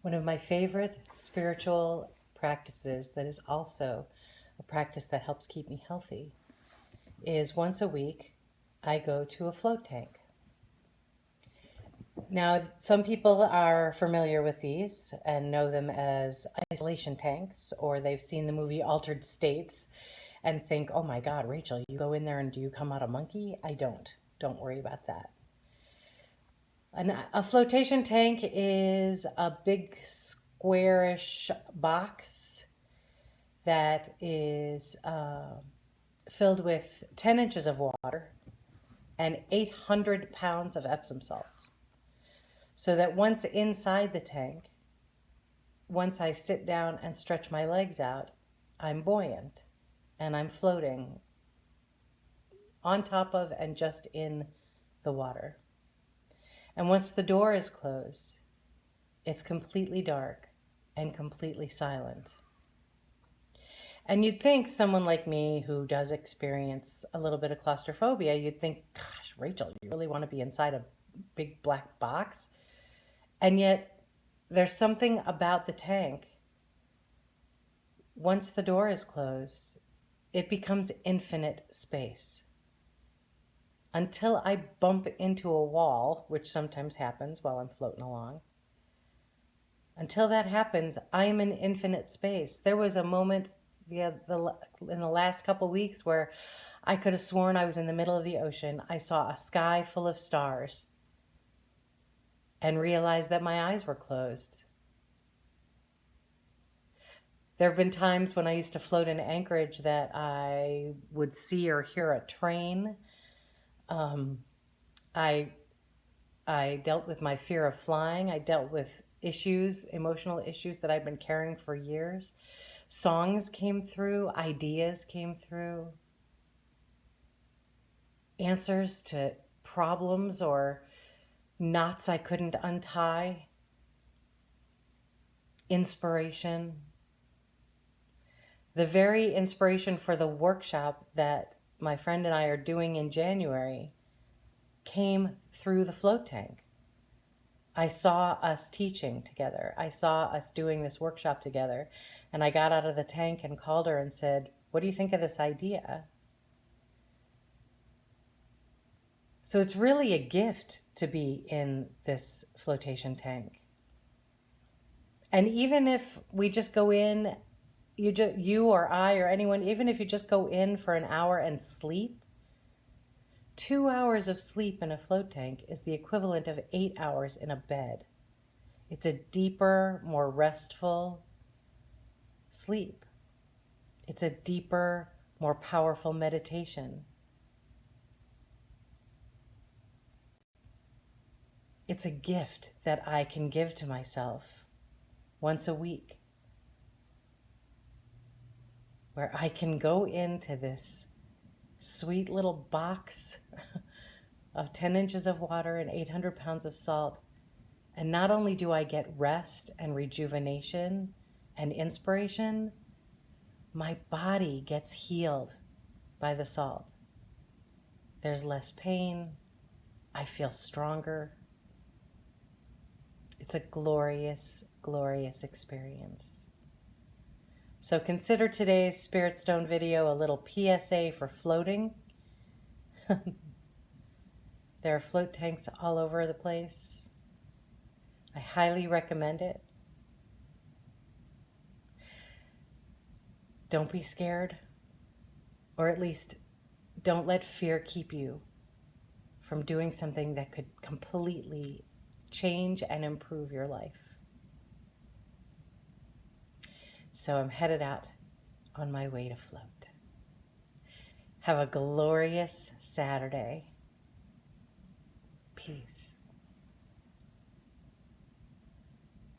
One of my favorite spiritual practices that is also a practice that helps keep me healthy is once a week I go to a float tank. Now, some people are familiar with these and know them as isolation tanks, or they've seen the movie Altered States and think, oh my God, Rachel, you go in there and do you come out a monkey? I don't. Don't worry about that. A flotation tank is a big squarish box that is filled with 10 inches of water and 800 pounds of Epsom salts. So that once inside the tank, once I sit down and stretch my legs out, I'm buoyant and I'm floating on top of and just in the water. And once the door is closed, it's completely dark and completely silent. And you'd think someone like me who does experience a little bit of claustrophobia, you'd think, gosh, Rachel, you really want to be inside a big black box? And yet there's something about the tank. Once the door is closed, it becomes infinite space. Until I bump into a wall, which sometimes happens while I'm floating along. Until that happens, I'm in infinite space. There was a moment in the last couple weeks where I could have sworn I was in the middle of the ocean. I saw a sky full of stars and realized that my eyes were closed. There have been times when I used to float in Anchorage that I would see or hear a train. I dealt with my fear of flying. I dealt with emotional issues that I'd been carrying for years. Songs came through, ideas came through, answers to problems or knots I couldn't untie, inspiration. The very inspiration for the workshop that my friend and I are doing in January came through the float tank. I saw us teaching together. I saw us doing this workshop together. And I got out of the tank and called her and said, what do you think of this idea? So it's really a gift to be in this flotation tank. And even if we just go in, you or I or anyone, even if you just go in for an hour and sleep, 2 hours of sleep in a float tank is the equivalent of 8 hours in a bed. It's a deeper, more restful sleep. It's a deeper, more powerful meditation. It's a gift that I can give to myself once a week, where I can go into this sweet little box of 10 inches of water and 800 pounds of salt. And not only do I get rest and rejuvenation and inspiration, my body gets healed by the salt. There's less pain. I feel stronger. It's a glorious, glorious experience. So consider today's Spirit Stone video a little PSA for floating. There are float tanks all over the place. I highly recommend it. Don't be scared, or at least don't let fear keep you from doing something that could completely change and improve your life. So I'm headed out on my way to float. Have a glorious Saturday. Peace.